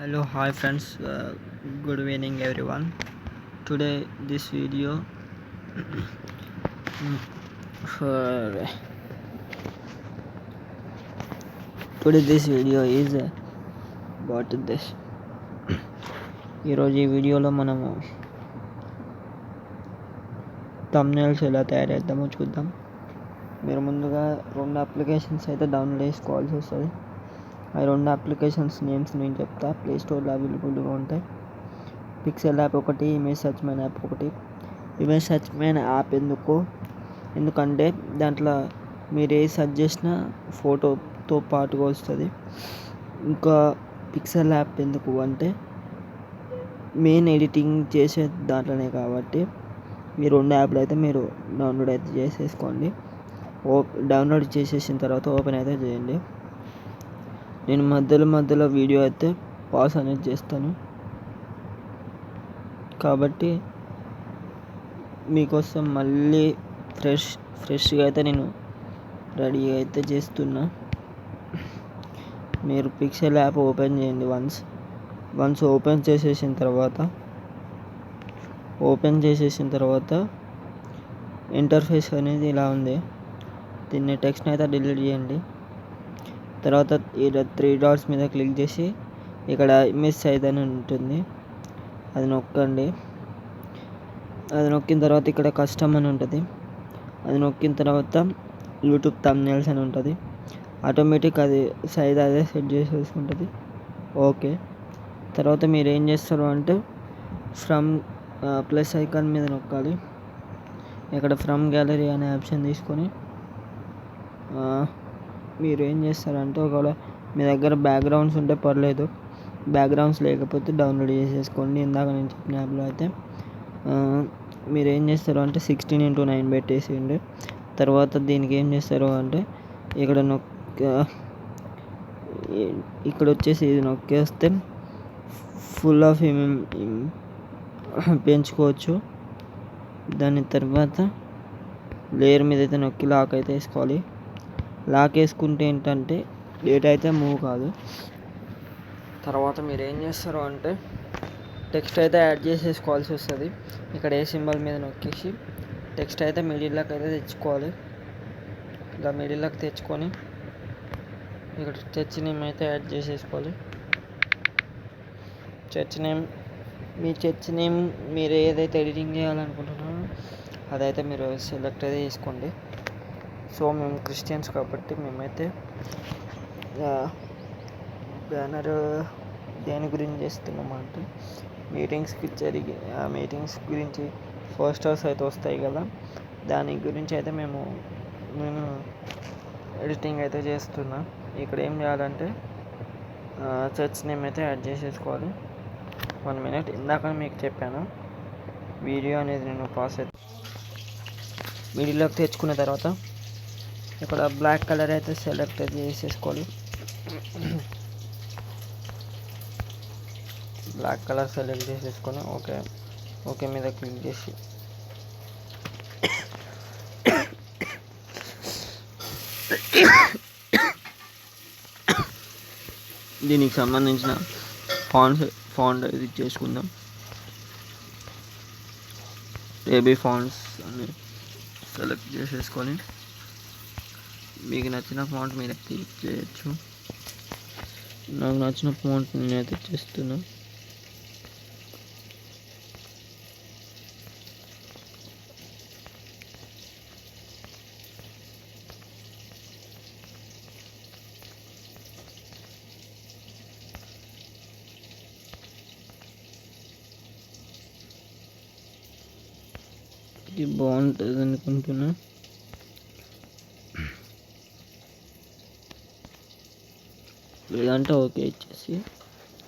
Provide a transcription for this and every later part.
Hello, hi friends. Good evening, everyone. Today, this video for this video is about this. ఈరోజు ఈ వీడియోలో మనము thumbnails ఎలా తయారు చేద్దామో చూద్దాం. మీరు ముందుగా రెండు అప్లికేషన్స్ అయితే డౌన్లోడ్ చేసుకోవాల్సి వస్తుంది. ఆ రెండు అప్లికేషన్స్ నేమ్స్ నేను చెప్తా. ప్లే స్టోర్లో అవైలబుల్గా ఉంటాయి. పిక్సెల్ యాప్ ఒకటి, ఇమేజ్ సర్చ్ మ్యాన్ యాప్ ఒకటి. ఇమేజ్ సర్చ్ మ్యాన్ యాప్ ఎందుకంటే దాంట్లో మీరు ఏ సర్చ్ చేసినా ఫోటోతో పాటుగా వస్తుంది. ఇంకా పిక్సెల్ యాప్ ఎందుకు అంటే మెయిన్ ఎడిటింగ్ చేసే దాంట్లోనే కాబట్టి ఈ రెండు యాప్లు అయితే మీరు డౌన్లోడ్ అయితే చేసేసుకోండి. డౌన్లోడ్ చేసేసిన తర్వాత ఓపెన్ అయితే చేయండి. నేను మధ్యలో వీడియో అయితే పాజ్ అనేది చేస్తాను కాబట్టి మీకోసం మళ్ళీ ఫ్రెష్గా అయితే నేను రెడీ అయితే చేస్తున్నా. మీరు పిక్సెల్ యాప్ ఓపెన్ చేయండి. వన్స్ ఓపెన్ చేసేసిన తర్వాత ఇంటర్ఫేస్ అనేది ఇలా ఉంది. దీన్ని టెక్స్ట్ని అయితే డిలీట్ చేయండి. తర్వాత ఇక్కడ 3 డాట్స్ మీద క్లిక్ చేసి ఇక్కడ ఇమేజ్ సైజ్ అని ఉంటుంది, అది నొక్కండి. అది నొక్కిన తర్వాత ఇక్కడ కస్టమ్ అని ఉంటుంది. అది నొక్కిన తర్వాత యూట్యూబ్ థంబ్నెయిల్స్ అని ఉంటుంది. ఆటోమేటిక్ అది సైజ్ అదే సెట్ చేసేసుకుంటుంది. ఓకే. తర్వాత మీరు ఏం చేస్తారు అంటే ఫ్రమ్ ప్లస్ ఐకాన్ మీద నొక్కాలి. ఇక్కడ ఫ్రమ్ గ్యాలరీ అనే ఆప్షన్ తీసుకొని మీరు ఏం చేస్తారంటే ఒకవేళ మీ దగ్గర బ్యాక్గ్రౌండ్స్ ఉంటే పర్లేదు, బ్యాక్గ్రౌండ్స్ లేకపోతే డౌన్లోడ్ చేసేసుకోండి. ఇందాక నేను చెప్పిన యాప్లో అయితే మీరు ఏం చేస్తారు అంటే 16:9 పెట్టేసేయండి. తర్వాత దీనికి ఏం చేస్తారు అంటే ఇక్కడ వచ్చేసి ఇది నొక్కేస్తే ఫుల్ ఆఫ్ పెంచుకోవచ్చు. దాని తర్వాత లేయర్ మీద అయితే నొక్కి లాక్ అయితే వేసుకోవాలి. లాక్ వేసుకుంటే ఏంటంటే డేటా అయితే మూవ్ కాదు. తర్వాత మీరు ఏం చేస్తారు అంటే టెక్స్ట్ అయితే యాడ్ చేసేసుకోవాల్సి వస్తుంది. ఇక్కడ ఏ సింబల్ మీద నొక్కేసి టెక్స్ట్ అయితే మిడిల్లోకి అయితే తెచ్చుకోవాలి. ఇలా మిడిల్లోకి తెచ్చుకొని ఇక్కడ చర్చ్ నేమ్ అయితే యాడ్ చేసేసుకోవాలి. మీ చర్చ్ నేమ్ మీరు ఏదైతే ఎడిటింగ్ చేయాలనుకుంటున్నారో అదైతే మీరు సెలెక్ట్ అయితే చేసుకోండి. సో మేము క్రిస్టియన్స్ కాబట్టి మేమైతే బ్యానర్ దేని గురించి చేస్తున్నామంటే మీటింగ్స్ గురించి పోస్టర్స్ అయితే వస్తాయి కదా, దాని గురించి అయితే నేను ఎడిటింగ్ అయితే చేస్తున్నా. ఇక్కడ ఏం చేయాలంటే చర్చ్ నేమ్ అయితే యాడ్ చేసేసుకోవాలి. 1 minute. ఇందాక మీకు చెప్పాను వీడియో అనేది నేను పాస్ అయితే మిడిల్లోకి తెచ్చుకున్న తర్వాత ఇక్కడ బ్లాక్ కలర్ అయితే సెలెక్ట్ అయితే చేసేసుకోవాలి. బ్లాక్ కలర్ సెలెక్ట్ చేసేసుకొని ఓకే మీద క్లిక్ చేసి దీనికి సంబంధించిన ఫాంట్ ఇది చేసుకుందాం. ఏబీ ఫాంట్స్ అని సెలెక్ట్ చేసేసుకొని మీకు నచ్చిన ఫాంట్ మీరు అయితే చేయొచ్చు. నాకు నచ్చిన ఫాంట్ నేనైతే చేస్తున్నా. ఇది బాగుంటుంది అనుకుంటున్నా. లేదంటే ఓకే ఇచ్చేసి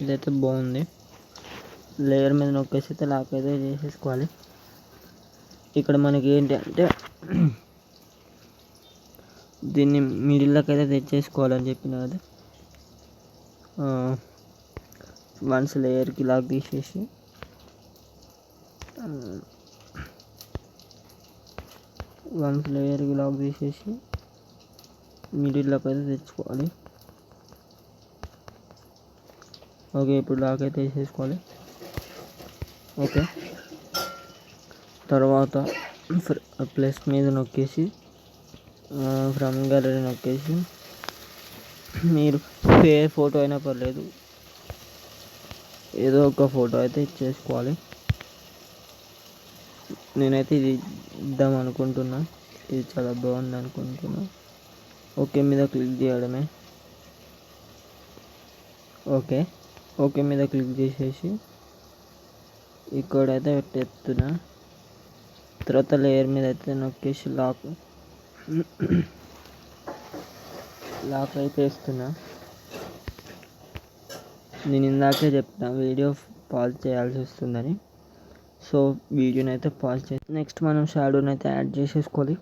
ఇదైతే బాగుంది. లేయర్ మీద నొక్కేసి అయితే లాక్ అయితే చేసేసుకోవాలి. ఇక్కడ మనకి ఏంటి అంటే దీన్ని మిడిల్లోకి అయితే తెచ్చేసుకోవాలని చెప్పిన కదా. వన్స్ లేయర్కి లాక్ తీసేసి మిడిల్లోకి అయితే తెచ్చుకోవాలి. ఓకే, ఇప్పుడు లాక్ అయితే వేసేసుకోవాలి. ఓకే, తర్వాత ప్లస్ మీద నొక్కేసి ఫ్రమ్ గ్యాలరీ నొక్కేసి మీరు ఏ ఫోటో అయినా పర్లేదు, ఏదో ఒక ఫోటో అయితే ఇచ్చేసుకోవాలి. నేనైతే ఇది ఇద్దాం అనుకుంటున్నా, ఇది చాలా బాగుంది అనుకుంటున్నా. ఓకే మీద క్లిక్ చేయడమే. ఓకే మీద క్లిక్ చేసేసి ఇక్కడైతే పెట్టేస్తున్నా. తర్వాత లేయర్ మీద అయితే నొక్కేసి లాక్ అయితే వేస్తున్నా. నేను ఇందాకే చెప్పిన వీడియో పాజ్ చేయాల్సి వస్తుందని, సో వీడియోని అయితే పాజ్ చేసి నెక్స్ట్ మనం షాడోని అయితే యాడ్ చేసేసుకోవాలి.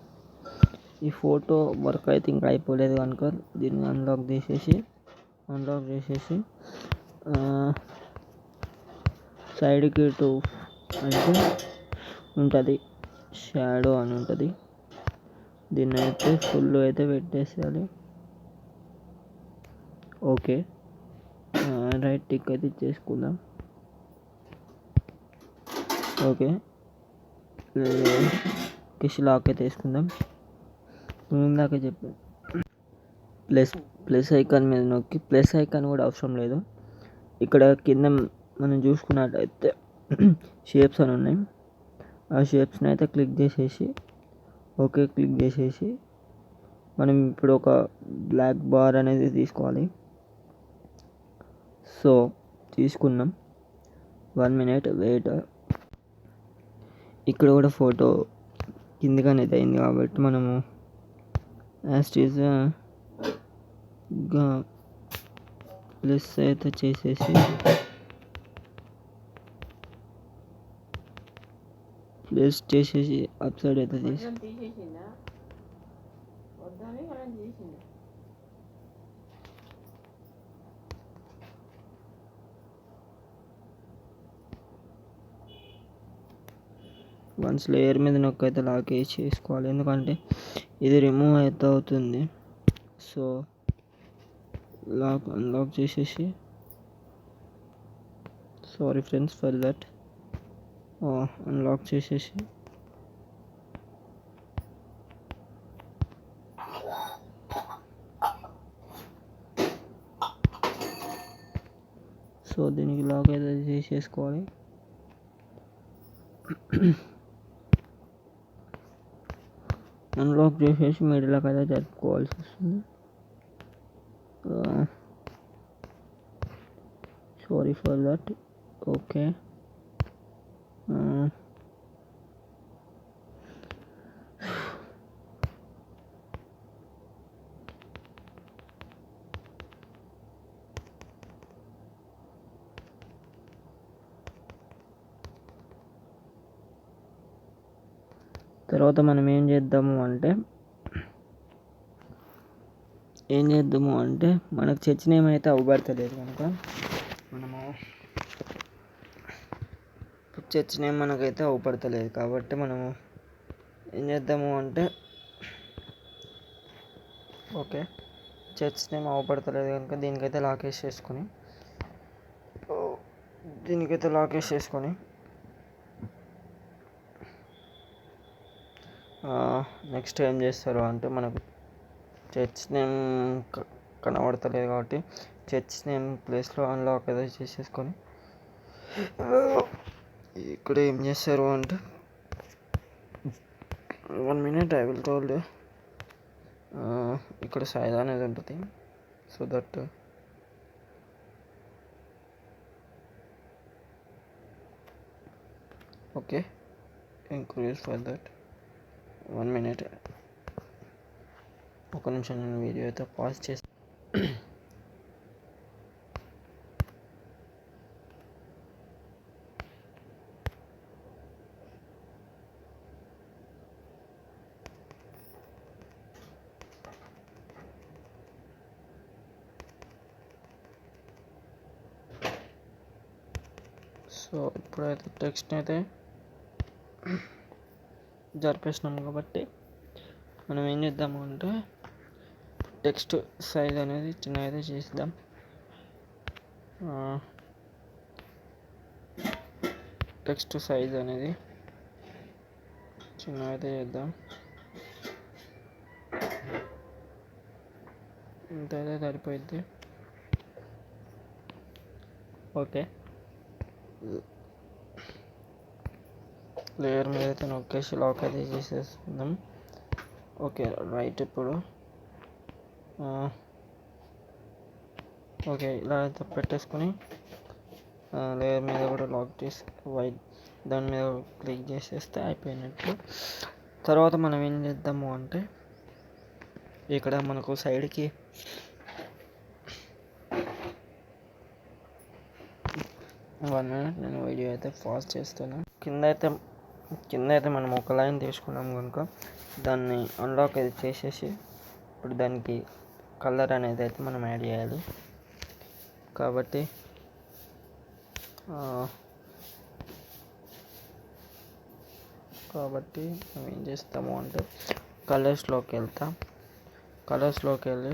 ఈ ఫోటో వర్క్ అయితే ఇంకా అయిపోలేదు కనుక దీన్ని అన్లాక్ చేసేసి సైడ్కి ఇటు అంటే ఉంటుంది, షాడో అని ఉంటుంది. దీన్ని అయితే ఫుల్ అయితే పెట్టేసేయాలి. ఓకే, రైట్ టిక్ అయితే ఇచ్చేసుకుందాం. ఓకే, లాక్ అయితే వేసుకుందాం. ఇందాక చెప్పాను ప్లస్ ఐకాన్ మీద నొక్కి, ప్లస్ ఐకాన్ కూడా అవసరం లేదు. ఇక్కడ కింద మనం చూసుకున్నట్టయితే షేప్స్ అని ఉన్నాయి. ఆ షేప్స్ని అయితే క్లిక్ చేసేసి ఓకే క్లిక్ చేసేసి మనం ఇప్పుడు ఒక బ్లాక్ బార్ అనేది తీసుకోవాలి. సో తీసుకున్నాం. 1 minute వెయిట్. ఇక్కడ కూడా ఫోటో కిందగానే అయితే అయింది కాబట్టి మనము యాస్టీస్గా ప్లస్ అయితే చేసేసి అప్ సైడ్ అయితే తీసి వన్స్ లేయర్ మీద నొక్కైతే లాక్ చేసుకోవాలి, ఎందుకంటే ఇది రిమూవ్ అయితే అవుతుంది. సో అన్లాక్ చేసేసి sorry friends for that unlock చేసేసి సో దీనికి లాక్ అయితే చేసేసుకోవాలి. అన్లాక్ చేసేసి మిడిల్లోకి అయితే జరుపుకోవాల్సి వస్తుంది. Sorry for that. ఓకే, తర్వాత మనం ఏం చేద్దాము అంటే మనకు చర్చ్ నేమ్ అయితే అవ్వబడతలేదు కనుక మనము చర్చ్ నేమ్ మనకైతే అవ్వబడతలేదు కాబట్టి మనము ఏం చేద్దాము అంటే ఓకే చర్చ్ నేమ్ అవ్వబడతలేదు కనుక దీనికైతే లాక్ వేసేసుకొని నెక్స్ట్ ఏం చేస్తారు అంటే మనకు చర్చ్ నేమ్ కనబడతలేదు కాబట్టి చర్చ్ నేమ్ ప్లేస్లో అన్లాక్ అయితే చేసేసుకొని ఇక్కడ ఏం చేస్తారు అంటే 1 minute ఐ విల్ టోల్డ్. ఇక్కడ సైజ్ అనేది ఉంటుంది. So that okay encourage for that 1 minute. ఒక నిమిషం నేను వీడియో అయితే పాజ్ చేసి సో ఇప్పుడైతే టెక్స్ట్ని అయితే జరిపేసినాం కాబట్టి మనం ఏం చేద్దాము అంటే టెక్స్ట్ సైజ్ అనేది చిన్న అయితే చేద్దాం. టెక్స్ట్ సైజ్ అనేది చిన్నగా అయితే చేద్దాం. ఇంతైతే సరిపోయింది. ఓకే, లేయర్ మీద అయితే నొక్కేసి లాక్ అయితే చేసేసుకుందాం. Okay right. ఇప్పుడు ఓకే ఇలా అయితే పెట్టేసుకొని లేయర్ మీద కూడా లాక్ చేసి వైట్ దాని మీద క్లిక్ చేసేస్తే అయిపోయినట్టు. తర్వాత మనం ఏం చేద్దాము అంటే ఇక్కడ మనకు సైడ్కి 1 minute నేను వీడియో అయితే ఫాస్ట్ చేస్తాను. కింద అయితే మనం ఒక లైన్ తీసుకున్నాం కనుక దాన్ని అన్లాక్ అయితే చేసేసి ఇప్పుడు దానికి కలర్ అనేది అయితే మనం యాడ్ చేయాలి. కాబట్టి మనం ఏం చేస్తాము అంటే కలర్స్లోకి వెళ్ళి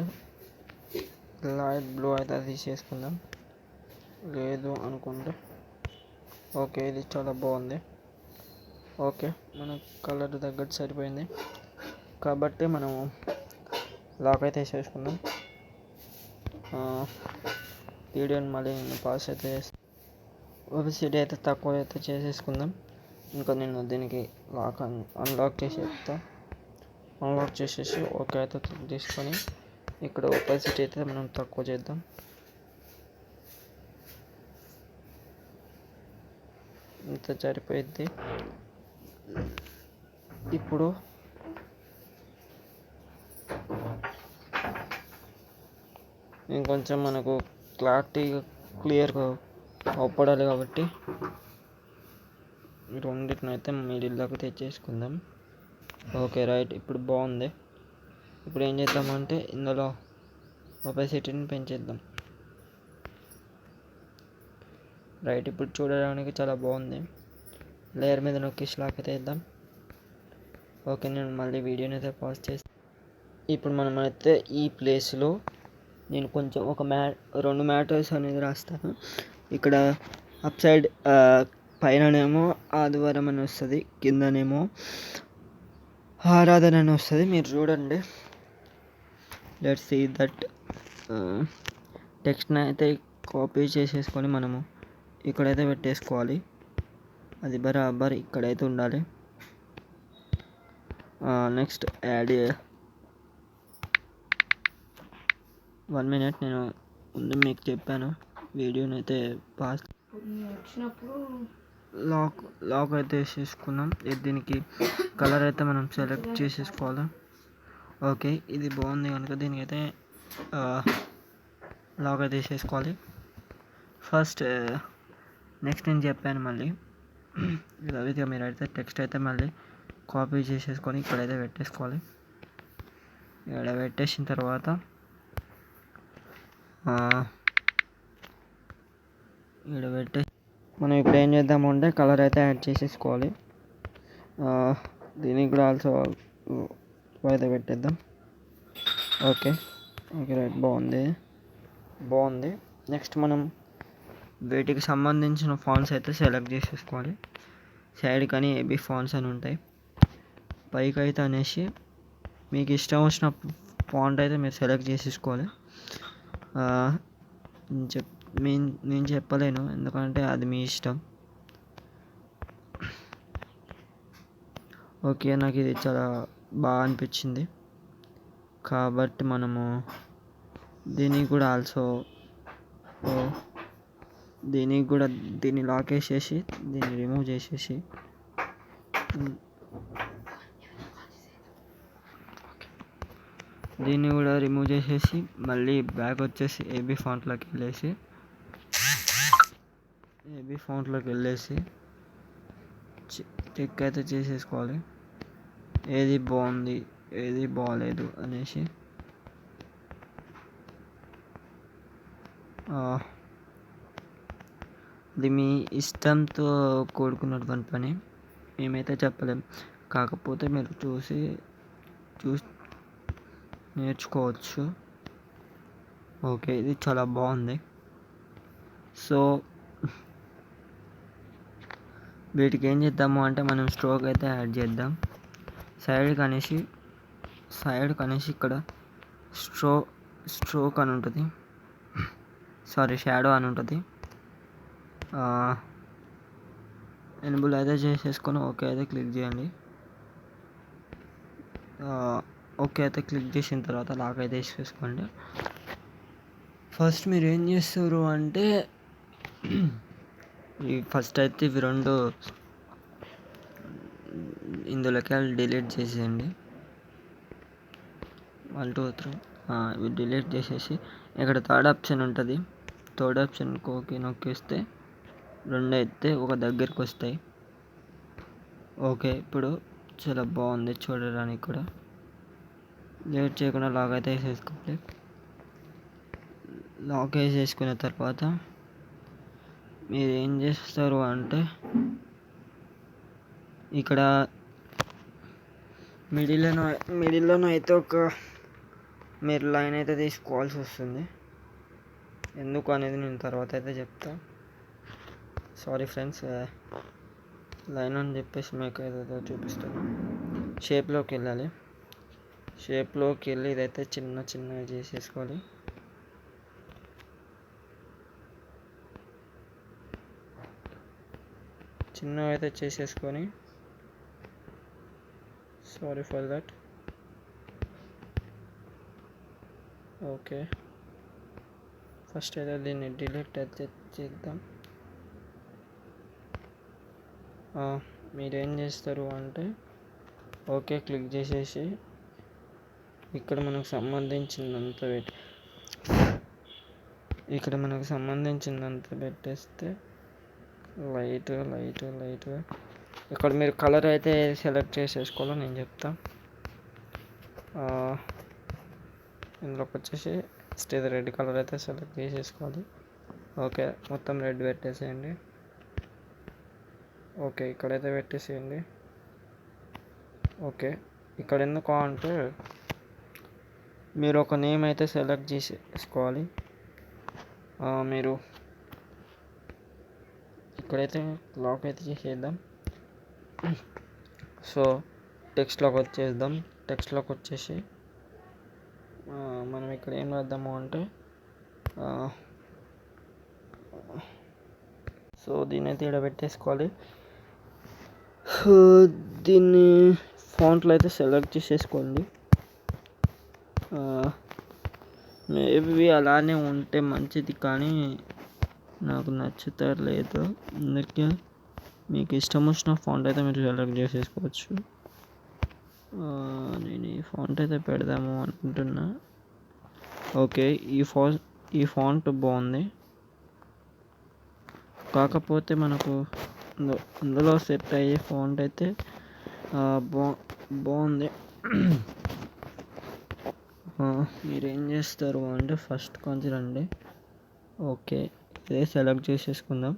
లైట్ బ్లూ అయితే తీసేసుకుందాం. లేదు అనుకుంటే ఓకే, ఇది చాలా బాగుంది. ఓకే, మన కలర్ తగ్గట్టు సరిపోయింది కాబట్టి మనము లాక్ అయితే వేసేసుకుందాం. వీడియోని మళ్ళీ నేను పాస్ అయితే ఒబిసిటీ అయితే తక్కువ అయితే చేసేసుకుందాం. ఇంకా నేను దీనికి అన్లాక్ చేసేసి ఓకే అయితే తీసుకొని ఇక్కడ ఒబిసిటీ అయితే మనం తక్కువ చేద్దాం. ఇంత సరిపోయింది. ఇప్పుడు ఇంకొంచెం మనకు క్లియర్గా అవపడాలి కాబట్టి రెండింటిని అయితే మిడిల్లోకి తెచ్చేసుకుందాం. Okay right. ఇప్పుడు బాగుంది. ఇప్పుడు ఏం చేద్దామంటే ఇందులో ఒబెసిటీని పెంచేద్దాం. రైట్, ఇప్పుడు చూడడానికి చాలా బాగుంది. లేయర్ మీద నొక్కేసి లాక్ అయితే వేద్దాం. ఓకే, నేను మళ్ళీ వీడియోని అయితే పాజ్ చేసి ఇప్పుడు మనం అయితే ఈ ప్లేస్లో నేను కొంచెం ఒక 2 మ్యాటర్స్ అనేది రాస్తాను. ఇక్కడ అప్ సైడ్ పైననేమో ఆదివారం అని వస్తుంది, కిందనేమో ఆరాధన అని వస్తుంది. మీరు చూడండి. Let's see that. టెక్స్ట్ని అయితే కాపీ చేసేసుకొని మనము ఇక్కడైతే పెట్టేసుకోవాలి. అది బరాబర్ ఇక్కడైతే ఉండాలి. Next add 1 minute. నేను ముందు మీకు చెప్పాను వీడియోని అయితే పాస్ వచ్చినప్పుడు లాక్ అయితే వేసేసుకున్నాం. దీనికి కలర్ అయితే మనం సెలెక్ట్ చేసేసుకోవాలి. ఓకే, ఇది బాగుంది కనుక దీనికైతే లాక్ అయితే వేసేసుకోవాలి. ఫస్ట్ నెక్స్ట్ నేను చెప్పాను మళ్ళీ విధంగా మీరు అయితే టెక్స్ట్ అయితే మళ్ళీ కాపీ చేసేసుకొని ఇక్కడైతే పెట్టేసుకోవాలి. ఇక్కడ పెట్టేసిన తర్వాత మనం ఇప్పుడు ఏం చేద్దామంటే కలర్ అయితే యాడ్ చేసేసుకోవాలి. దీనికి కూడా ఆల్సో అయితే పెట్టేద్దాం. Okay right. బాగుంది. నెక్స్ట్ మనం వీటికి సంబంధించిన ఫాంట్స్ అయితే సెలెక్ట్ చేసేసుకోవాలి. సైడ్ కానీ ఏబీ ఫాంట్స్ అని ఉంటాయి. పైకి అయితే అనేసి మీకు ఇష్టం వచ్చిన ఫాంట్ అయితే మీరు సెలెక్ట్ చేసేసుకోవాలి. నేను చెప్పలేను ఎందుకంటే అది మీ ఇష్టం. ఓకే, నాకు ఇది చాలా బాగా అనిపించింది కాబట్టి మనము దీనికి కూడా దీన్ని లాక్ వేసేసి దీన్ని రిమూవ్ చేసేసి మళ్ళీ బ్యాక్ వచ్చేసి ఏబీ ఫాంట్లోకి వెళ్ళేసి చెక్ అయితే చేసేసుకోవాలి. ఏది బాగుంది ఏది బాగలేదు అనేసి. ఇది మీ ఇష్టంతో కూడుకున్నటువంటి పని, మేమైతే చెప్పలేం. కాకపోతే మీరు చూసి నేర్చుకోవచ్చు. ఓకే, ఇది చాలా బాగుంది. సో వీటికి ఏం చేద్దాము అంటే మనం స్ట్రోక్ అయితే యాడ్ చేద్దాం. సైడ్ కనేసి ఇక్కడ స్ట్రోక్ అని ఉంటుంది, షాడో అని ఉంటుంది. ఎనేబుల్ అయితే చేసేసుకొని ఓకే అయితే క్లిక్ చేయండి. ఓకే అయితే క్లిక్ చేసిన తర్వాత లాక్ అయితే వేసేసుకోండి. ఫస్ట్ మీరు ఏం చేస్తారు అంటే ఫస్ట్ అయితే ఇవి రెండు ఇందులోకి డిలీట్ చేసేయండి. 1 2 3 ఇవి డిలీట్ చేసేసి ఇక్కడ థర్డ్ ఆప్షన్ ఉంటుంది, థర్డ్ ఆప్షన్ ఓకే నొక్కేస్తే రెండు అయితే ఒక దగ్గరికి వస్తాయి. ఓకే, ఇప్పుడు చాలా బాగుంది చూడడానికి కూడా. లేట్ చేయకుండా లాక్ అయితే వేసేసుకోండి. లాక్ వేసేసుకున్న తర్వాత మీరు ఏం చేస్తారు అంటే ఇక్కడ మిడిల్లోనూ అయితే ఒక మీరు లైన్ అయితే తీసుకోవాల్సి వస్తుంది. ఎందుకు అనేది నేను తర్వాత అయితే చెప్తా. సారీ ఫ్రెండ్స్, లైన్ అని చెప్పేసి మీకు ఏదైతే చూపిస్తాను. షేప్లోకి వెళ్ళాలి. షేప్లోకి వెళ్ళి ఇదైతే చిన్నగా చేసేసుకోవాలి. చిన్నగా అయితే చేసేసుకొని sorry for that. Okay, first అయితే దీన్ని డిలీట్ అయితే చేద్దాం. మీరేం చేస్తారు అంటే ఓకే క్లిక్ చేసేసి ఇక్కడ మనకు సంబంధించినంత పెట్టేస్తే లైట్ ఇక్కడ మీరు కలర్ అయితే సెలెక్ట్ చేసేసుకోవాలో నేను చెప్తా. ఇందులోకి వచ్చేసి ఇది రెడ్ కలర్ అయితే సెలెక్ట్ చేసేసుకోవాలి. ఓకే, మొత్తం రెడ్ పెట్టేసేయండి. ఓకే, ఇక్కడైతే పెట్టేసేయండి. ఓకే, ఇక్కడ ఎందుకు అంటే మీరు ఒక నేమ్ అయితే సెలెక్ట్ చేసేసుకోవాలి. మీరు ఇక్కడైతే లాక్ అయితే చేసేద్దాం. సో టెక్స్ట్లోకి వచ్చేసి మనం ఇక్కడ ఏం రాద్దాము అంటే సో దీన్ని అయితే ఇక్కడ పెట్టేసుకోవాలి. దీన్ని ఫాంట్లో అయితే సెలెక్ట్ చేసేసుకోండి. మేబీ అలానే ఉంటే మంచిది, కానీ నాకు నచ్చుతలేదు. అందుకే మీకు ఇష్టం వచ్చిన ఫాంట్ అయితే మీరు సెలెక్ట్ చేసేసుకోవచ్చు. నేను ఈ ఫాంట్ అయితే పెడదాము అనుకుంటున్నా. ఓకే, ఈ ఫాంట్ బాగుంది, కాకపోతే మనకు అందులో సెట్ అయ్యే ఫాంట్ అయితే బాగుంది. మీరేం చేస్తారు అంటే ఫస్ట్ కొంచెం రండి. ఓకే, ఇదే సెలెక్ట్ చేసేసుకుందాం.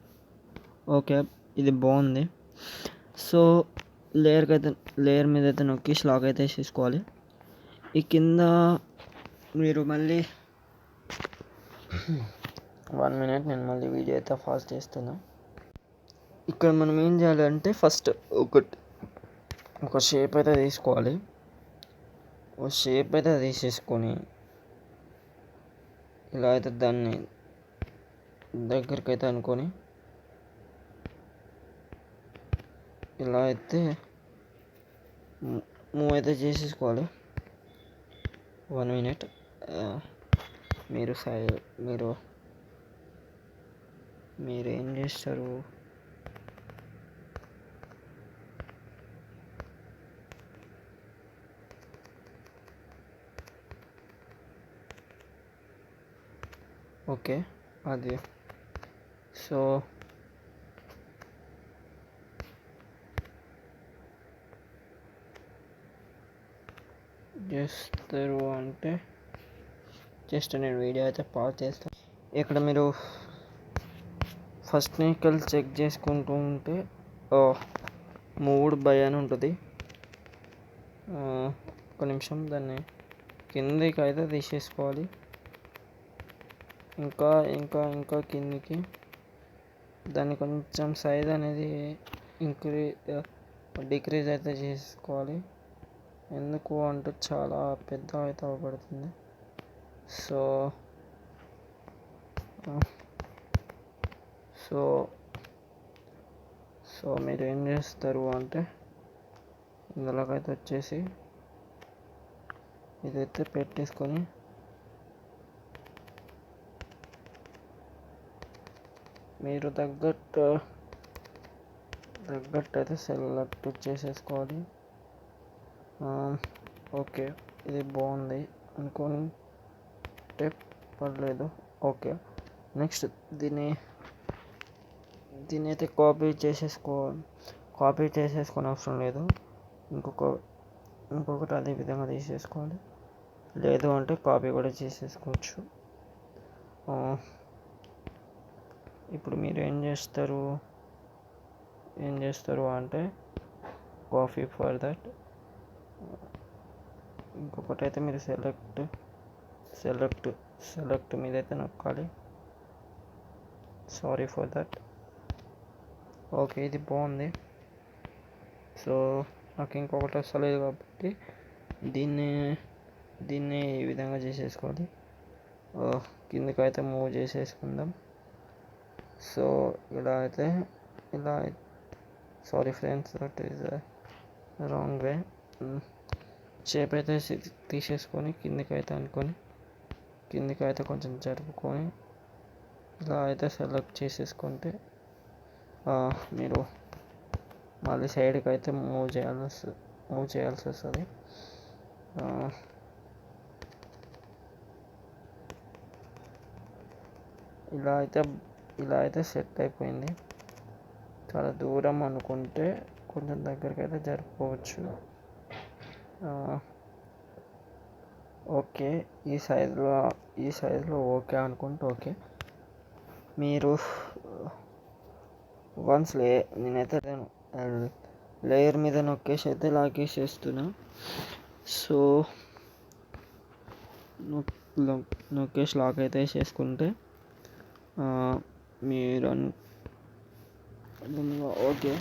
ఓకే, ఇది బాగుంది. సో లేయర్ మీద అయితే నొక్కి లాక్ అయితే వేసేసుకోవాలి. ఈ కింద మీరు మళ్ళీ 1 minute నేను మళ్ళీ వీడియో అయితే ఫాస్ట్ చేస్తున్నా. ఇక్కడ మనం ఏం చేయాలంటే ఫస్ట్ ఒక షేప్ అయితే తీసుకోవాలి. ఒక షేప్ అయితే తీసేసుకొని ఇలా అయితే దాన్ని దగ్గరికి అయితే అనుకొని ఇలా అయితే మూవ్ అయితే చేసేసుకోవాలి. 1 minute. మీరు ఏం చేస్తారు, ఓకే అది సో చేస్తారు అంటే జస్ట్ నేను వీడియో అయితే పాజ్ చేస్తాను. ఇక్కడ మీరు ఫస్ట్ నీకల్ చెక్ చేసుకుంటూ ఉంటే మూవ్డ్ బై అని ఉంటుంది. ఒక నిమిషం, దాన్ని కిందికి అయితే తీసేసుకోవాలి. ఇంకా కిందికి దాన్ని కొంచెం సైజ్ అనేది డిక్రీజ్ అయితే చేసుకోవాలి. ఎందుకు అంటే చాలా పెద్ద అయితే అవపడుతుంది. సో సో సో మీరు ఏం చేస్తారు అంటే ఇందులోకైతే వచ్చేసి ఇదైతే పెట్టేసుకొని మీరు తగ్గట్టు అయితే సెలెక్ట్ చేసేసుకోవాలి. ఓకే ఇది బాగుంది అనుకొని పర్లేదు. ఓకే నెక్స్ట్ దీన్ని అయితే కాపీ చేసేసుకొని అవసరం లేదు. ఇంకొకటి అదే విధంగా తీసేసుకోవాలి. లేదు అంటే కాపీ కూడా చేసేసుకోవచ్చు. ఇప్పుడు మీరు ఏం చేస్తారు అంటే కాపీ ఫర్ దట్. ఇంకొకటి అయితే మీరు సెలెక్ట్ మీద అయితే నొక్కాలి. Sorry for that. ఓకే ఇది బాగుంది. సో నాకు ఇంకొకటి వస్తలేదు కాబట్టి దీన్ని ఈ విధంగా చేసేసుకోవాలి. కిందకైతే మూవ్ చేసేసుకుందాం. సో ఇలా sorry friends, that is wrong way. Shape అయితే తీసేసుకొని కిందకైతే కొంచెం జరుపుకొని ఇలా అయితే సెలెక్ట్ చేసేసుకుంటే మీరు మళ్ళీ సైడ్కి అయితే మూవ్ చేయాల్సి వస్తుంది. ఇలా అయితే సెట్ అయిపోయింది. చాలా దూరం అనుకుంటే కొంచెం దగ్గరికి అయితే జరుపుకోవచ్చు. ఓకే ఈ సైజులో ఓకే అనుకుంటే ఓకే. మీరు వన్స్ నేనైతే లేయర్ మీద నొక్కేసి అయితే లాగేసేస్తున్నా. సో నొక్కేసి లాక్ అయితే వేసేసుకుంటే మీరు ఓకే.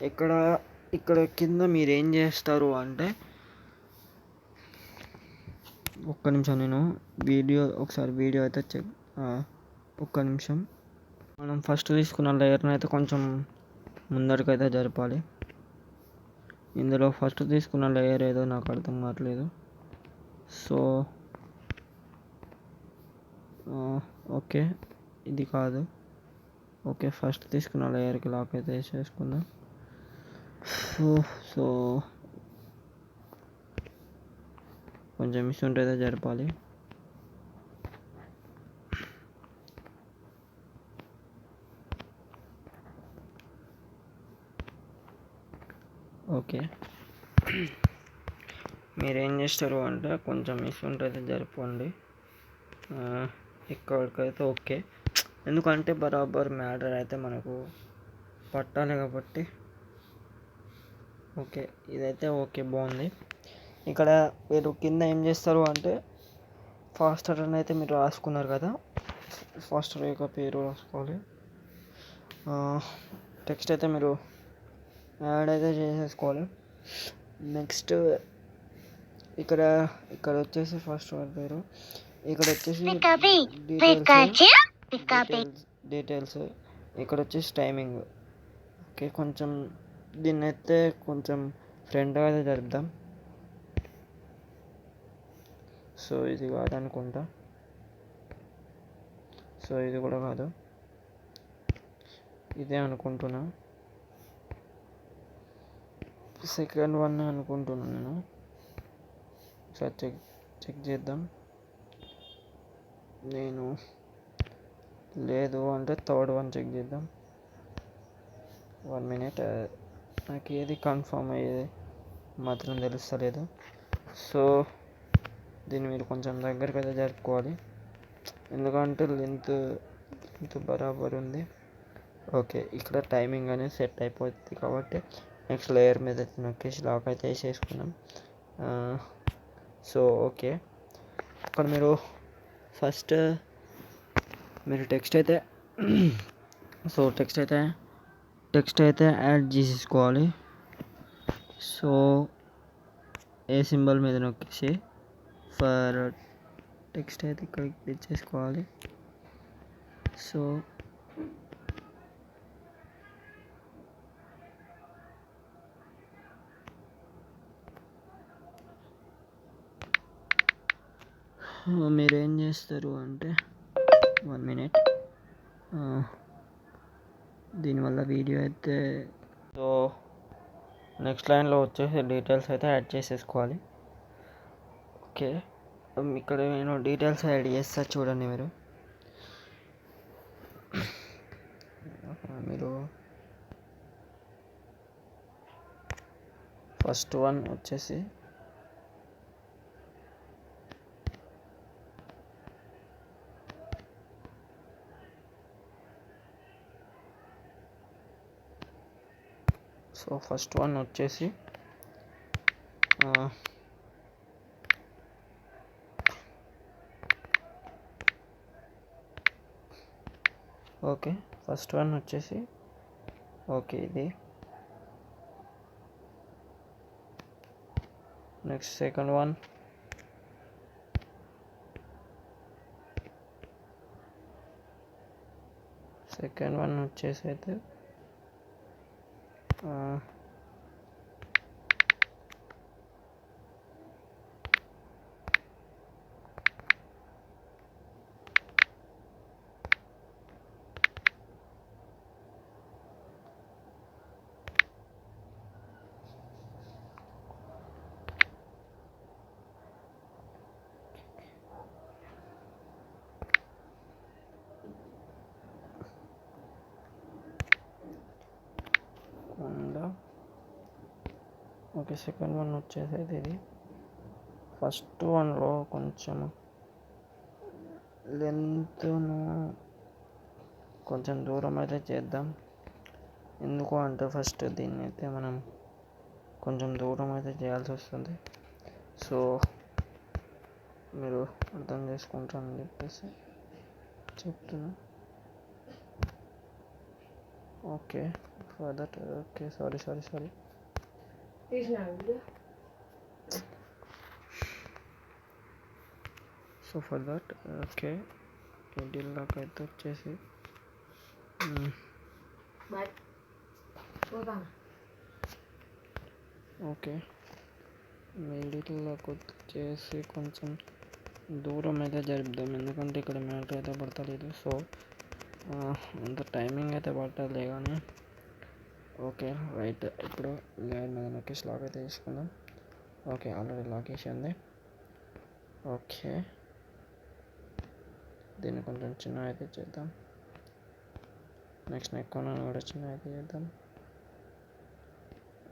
ఇక్కడ కింద మీరు ఏం చేస్తారు అంటే ఒక్క నిమిషం, నేను ఒకసారి వీడియో అయితే ఒక్క నిమిషం. మనం ఫస్ట్ తీసుకున్న లేయర్ని అయితే కొంచెం ముందరికైతే జరపాలి. ఇందులో ఫస్ట్ తీసుకున్న లేయర్ ఏదో నాకు అర్థం కావట్లేదు. సో ఓకే ఇది కాదు. ఓకే ఫస్ట్ తీసుకున్న లేయర్కి లాక్ అయితే వేసేసుకుందాం. సో కొంచెం మిషన్ అయితే జరపాలి. ఓకే మీరేం చేస్తారు అంటే కొంచెం మిషన్ అయితే జరపండి. ఇక్కడికైతే ఓకే, ఎందుకంటే బరాబర్ మ్యాటర్ అయితే మనకు పట్టాలి కాబట్టి. ఓకే ఇదైతే ఓకే బాగుంది. ఇక్కడ మీరు కింద ఏం చేస్తారు అంటే ఫాస్టర్ అని అయితే మీరు రాసుకున్నారు కదా, ఫాస్టర్ యొక్క పేరు రాసుకోవాలి. టెక్స్ట్ అయితే మీరు యాడ్ అయితే చేసేసుకోవాలి. నెక్స్ట్ ఇక్కడ వచ్చేసి ఫస్ట్ వర్డ్ పేరు, ఇక్కడ వచ్చేసి డీటెయిల్స్, ఇక్కడ వచ్చేసి టైమింగ్. ఓకే కొంచెం దీన్ని అయితే కొంచెం ఫ్రెండ్గా అయితే జరుపుదాం. సో ఇది కాదనుకుంటా. సో ఇది కూడా కాదు, ఇదే అనుకుంటున్నా. సెకండ్ వన్ అనుకుంటున్నాను నేను. ఒకసారి చెక్ చేద్దాం. నేను లేదు అంటే థర్డ్ వన్ చెక్ చేద్దాం. 1 minute, నాకు ఏది కన్ఫర్మ్ అయ్యేది మాత్రం తెలుస్తలేదు. సో దీన్ని మీరు కొంచెం దగ్గరికి అయితే జరుపుకోవాలి, ఎందుకంటే లెంత్ బరాబర్ ఉంది. ఓకే ఇక్కడ టైమింగ్ అనేది సెట్ అయిపోతుంది కాబట్టి నెక్స్ట్ లేయర్ మీద నొక్కేసి లాక్ అయితే వేసేసుకున్నాం. సో ఓకే అక్కడ మీరు ఫస్ట్ మీరు టెక్స్ట్ అయితే టెక్స్ట్ అయితే యాడ్ చేసేసుకోవాలి. సో ఏ సింబల్ మీద నొక్కేసి ఫర్ టెక్స్ట్ అయితే ఇక్కడ క్లిక్ చేసుకోవాలి. సో మీరు ఏం చేస్తారు అంటే 1 minute, దీనివల్ల వీడియో అయితే. సో నెక్స్ట్ లైన్లో వచ్చేసి డీటెయిల్స్ అయితే యాడ్ చేసేసుకోవాలి. ఓకే, ఇక్కడ నేను డీటెయిల్స్ యాడ్ చేస్తా చూడండి. మీరు ఫస్ట్ వన్ వచ్చేసి ఓకే ఇది. నెక్స్ట్ సెకండ్ వన్ వచ్చేసి అయితే సెకండ్ వన్ వచ్చేసి అయితే ఇది. ఫస్ట్ వన్లో కొంచెం లెంత్ను కొంచెం దూరం అయితే చేద్దాం. ఎందుకు అంటే ఫస్ట్ దీన్ని అయితే మనం కొంచెం దూరం అయితే చేయాల్సి వస్తుంది. సో మీరు అర్థం చేసుకుంటారని చెప్పేసి చెప్తున్నా. Okay for that okay sorry so for that okay middle దాకా అయితే వచ్చేసి ఓకే మిడిల్ దాకా వచ్చేసి కొంచెం దూరం అయితే జరుపుదాం. ఎందుకంటే ఇక్కడ మ్యాటర్ అయితే పడతలేదు. సో అంత టైమింగ్ అయితే పట్టలే కానీ ఓకే రైట్. ఇప్పుడు లేయర్ మీద నొక్కేసి లాక్ అయితే తీసుకుందాం. ఓకే ఆల్రెడీ లాక్ వేసింది. ఓకే దీన్ని కొంచెం చిన్న అయితే చేద్దాం. నెక్స్ట్ నెక్ కూడా చిన్న అయితే చేద్దాం.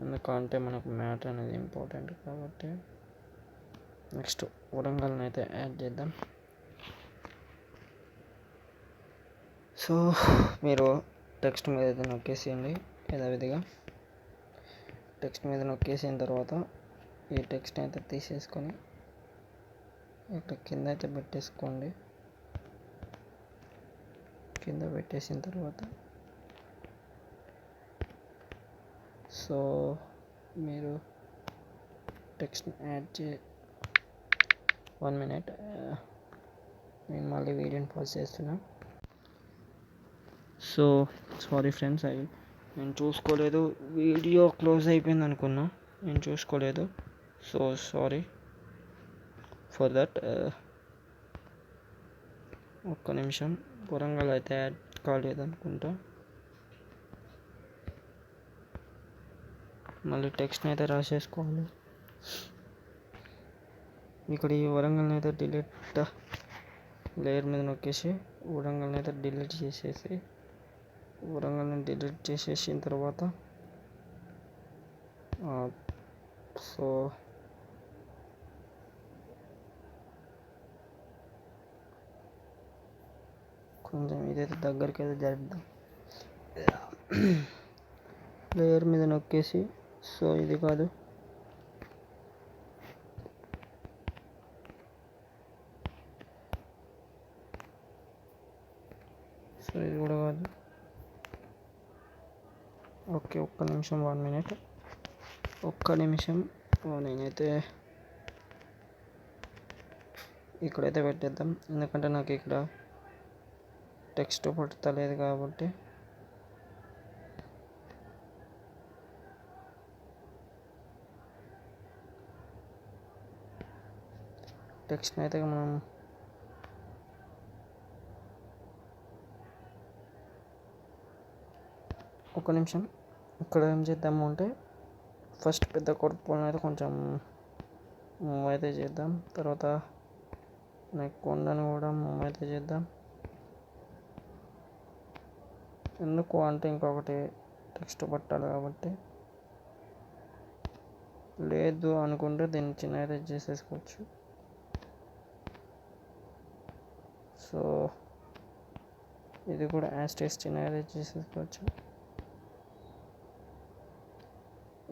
ఎందుకంటే మనకు మ్యాటర్ అనేది ఇంపార్టెంట్ కాబట్టి. నెక్స్ట్ వరంగల్ని అయితే యాడ్ చేద్దాం. సో మీరు టెక్స్ట్ మీద అయితే నొక్కేసేయండి. యథావిధిగా టెక్స్ట్ మీద నొక్కేసిన తర్వాత ఈ టెక్స్ట్ అయితే తీసేసుకొని ఇక్కడ కింద అయితే పెట్టేసుకోండి. కింద పెట్టేసిన తర్వాత సో మీరు టెక్స్ట్ని యాడ్ 1 minute, నేను మళ్ళీ వీడియోని పాజ్ చేస్తున్నా. సో సారీ ఫ్రెండ్స్, నేను చూసుకోలేదు. వీడియో క్లోజ్ అయిపోయింది అనుకున్నా, నేను చూసుకోలేదు. So sorry for that. ఒక్క నిమిషం, వరంగల్ అయితే యాడ్ కాలేదు అనుకుంటా. మళ్ళీ టెక్స్ట్ని అయితే రాసేసుకోవాలి. ఇక్కడ ఈ వరంగల్ని అయితే డిలీట్ లేయర్ మీద నొక్కేసి వరంగల్ని అయితే డిలీట్ చేసేసిన తర్వాత సో కొంచెం ఇదైతే దగ్గరికి అయితే జరుపుదాం. లేయర్ మీద నొక్కేసి సో ఇది కాదు, సో ఇది కూడా కాదు, ఓకే, ఒక్క నిమిషం, 1 మినిట్, ఒక్క నిమిషం. నేనైతే ఇక్కడైతే పెట్టేద్దాం, ఎందుకంటే నాకు ఇక్కడ టెక్స్ట్ పడతలేదు కాబట్టి. టెక్స్ట్ని అయితే మనం ఒక నిమిషం ఇక్కడ ఏం చేద్దాము అంటే, ఫస్ట్ పెద్ద కొడుకులను అయితే కొంచెం మూవ్ అయితే చేద్దాం, తర్వాత కొండను కూడా మూవ్ అయితే చేద్దాం. ఎందుకు అంటే ఇంకొకటి టెక్స్ట్ పట్టాలి కాబట్టి. లేదు అనుకుంటే దీన్ని చిన్న అయితే చేసేసుకోవచ్చు. సో ఇది కూడా యాస్టేస్ చిన్న అయితే చేసేసుకోవచ్చు.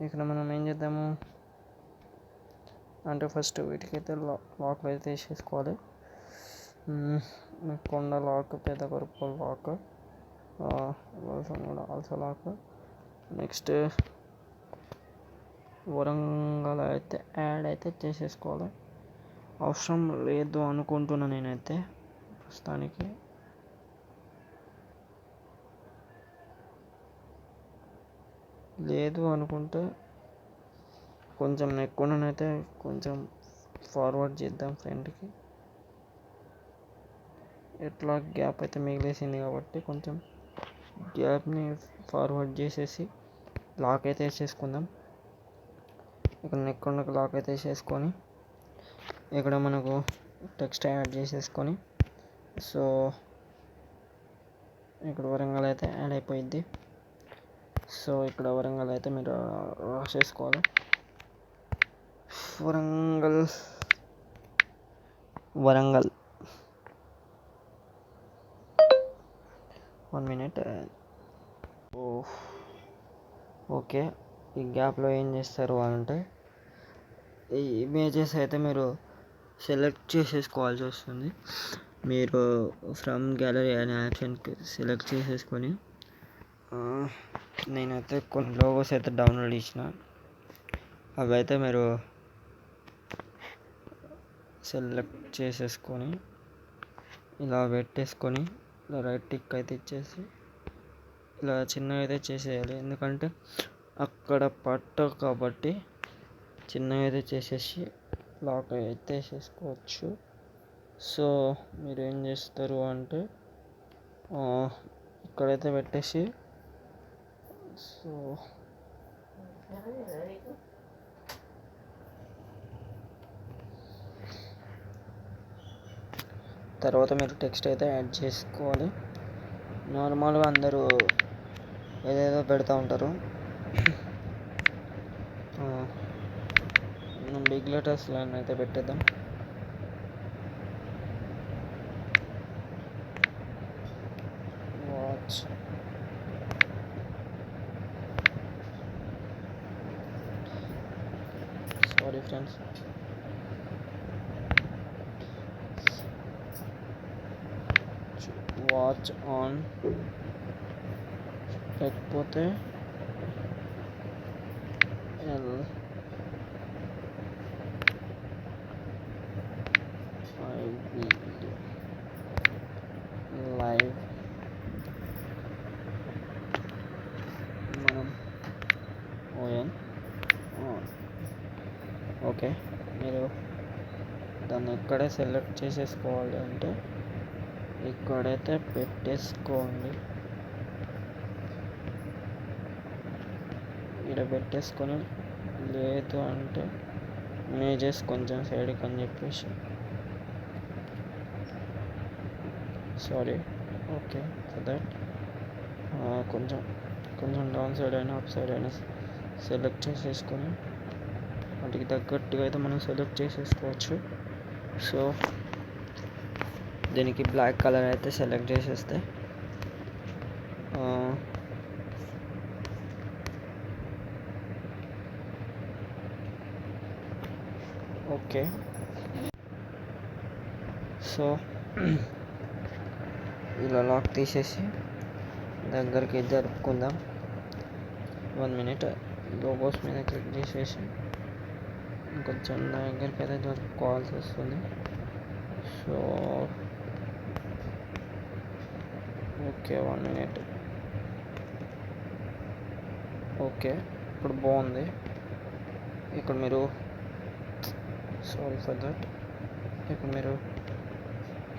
ఇక్కడ మనం ఏం చేద్దాము అంటే, ఫస్ట్ వీటికైతే లాక్ అయితే వేసేసుకోవాలి. కొండ లాక్, పెద్ద కొరకు లాక్, కూడా ఆల్సో లాక్. నెక్స్ట్ వరంగల్ అయితే యాడ్ అయితే చేసేసుకోవాలి. అవసరం లేదు అనుకుంటున్నా నేనైతే ప్రస్తుతానికి. లేదు అనుకుంటే కొంచెం నెక్కొనైతే కొంచెం ఫార్వర్డ్ చేద్దాం ఫ్రంట్కి. ఎట్లా గ్యాప్ అయితే మిగిలేసింది కాబట్టి కొంచెం గ్యాప్ని ఫార్వర్డ్ చేసేసి లాక్ అయితే వేసేసుకుందాం. ఇక్కడ నెక్కొండకు లాక్ అయితే వేసేసుకొని, ఇక్కడ మనకు టెక్స్ట్ యాడ్ చేసేసుకొని, సో ఇక్కడ వరంగల్ అయితే యాడ్ అయిపోయింది. సో ఇక్కడ వరంగల్ అయితే మీరు రాసేసుకోవాలి. వరంగల్ 1 మినిట్. ఓకే, ఈ గ్యాప్లో ఏం చేస్తారు అంటే, ఈ ఇమేజెస్ అయితే మీరు సెలెక్ట్ చేసేసుకోవాల్సి వస్తుంది. మీరు ఫ్రమ్ గ్యాలరీ అనే ఆప్షన్కి సెలెక్ట్ చేసేసుకొని, నేనైతే కొన్ని లోగోస్ అయితే డౌన్లోడ్ చేసిన, అవి అయితే మీరు సెలెక్ట్ చేసేసుకొని ఇలా పెట్టేసుకొని, ఇలా రైట్ టిక్ అయితే ఇచ్చేసి ఇలా చిన్నగా అయితే చేసేయాలి. ఎందుకంటే అక్కడ పట్టవు కాబట్టి చిన్నగా అయితే చేసేసి లాక్ అయితే వేసేసుకోవచ్చు. సో మీరు ఏం చేస్తారు అంటే, ఇక్కడైతే పెట్టేసి, సో తర్వాత మీరు టెక్స్ట్ అయితే యాడ్ చేసుకోవాలి. నార్మల్గా అందరూ ఏదేదో పెడతా ఉంటారు. మనం బిగ్ లెటర్స్లో అయితే పెట్టేద్దాం. Watch sorry friends, watch on, లేకపోతే లైవ్ మనం ఓఎన్. ఓకే, మీరు దాన్ని ఎక్కడే సెలెక్ట్ చేసేసుకోవాలి అంటే ఇక్కడైతే పెట్టేసుకోండి. ఇక్కడ పెట్టేసుకొని, లేదు అంటే ఇమేజెస్ కొంచెం సైడ్కి అని చెప్పేసి, సారీ, ఓకే ఫర్ దట్, కొంచెం డౌన్ సైడ్ అయినా అప్ సైడ్ అయినా సెలెక్ట్ చేసేసుకొని వాటికి తగ్గట్టుగా అయితే మనం సెలెక్ట్ చేసేసుకోవచ్చు. సో దీనికి బ్లాక్ కలర్ అయితే సెలెక్ట్ చేసేస్తే ఓకే. సో ఇలా లాక్ తీసేసి దగ్గరికి జరుపుకుందాం. 1 minute లోగోస్ మీద క్లిక్ చేసేసి కొంచెం దగ్గరికి అయితే దొరుకుకోవాల్సి వస్తుంది. So okay 1 minute. ఓకే ఇప్పుడు బాగుంది. ఇక్కడ మీరు సారీ ఫర్ దట్. ఇక్కడ మీరు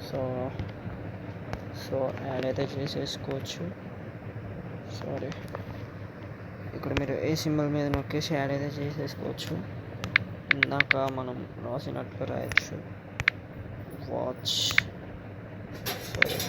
సో యాడ్ అయితే చేసేసుకోవచ్చు. సారీ, ఇక్కడ మీరు ఏ సింబల్ మీద నొక్కేసి యాడ్ అయితే చేసేసుకోవచ్చు. ఇందాక మనం రాసినట్లు రాయొచ్చు watch. Sorry,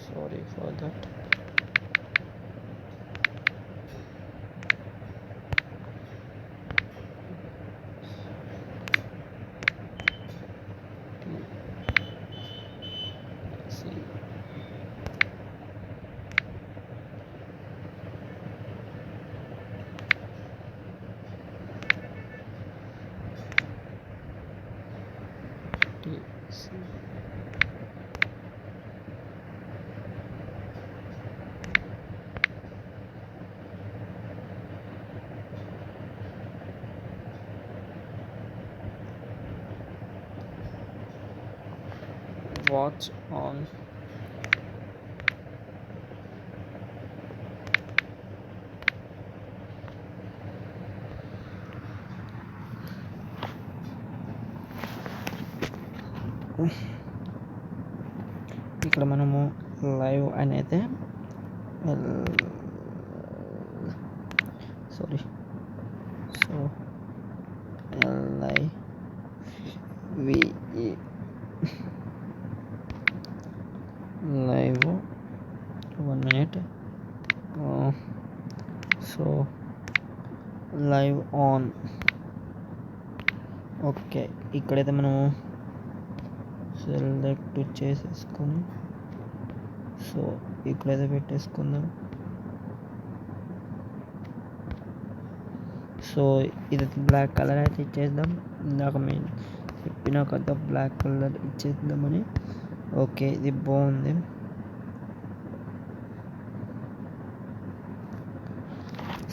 sorry for that. Watch on. ఇక్కడ మనము లైవ్ అనేది sorry so LIVE live 1 minute. So live on. Okay, ఇక్కడైతే మనము సెలెక్ట్ చేసేసుకొని సో ఇక్కడైతే పెట్టేసుకుందాం. సో ఇది బ్లాక్ కలర్ అయితే ఇచ్చేద్దాం. ఇందాక మేము చెప్పిన కదా బ్లాక్ కలర్ ఇచ్చేద్దామని. ఓకే, ఇది బాగుంది.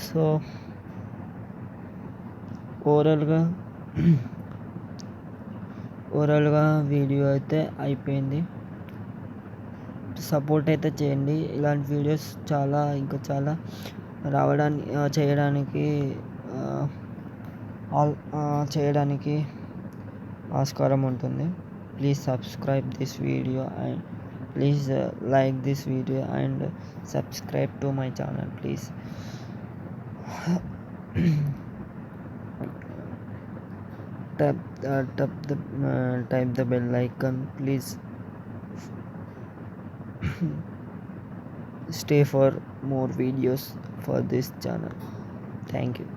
సో ఓవరాల్గా వీడియో అయితే అయిపోయింది. సపోర్ట్ అయితే చేయండి. ఇలాంటి వీడియోస్ ఇంకా చాలా చేయడానికి ఆస్కారం ఉంటుంది. Please subscribe this video and please like this video and subscribe to my channel please. type the bell icon. Please stay for more videos for this channel. Thank you.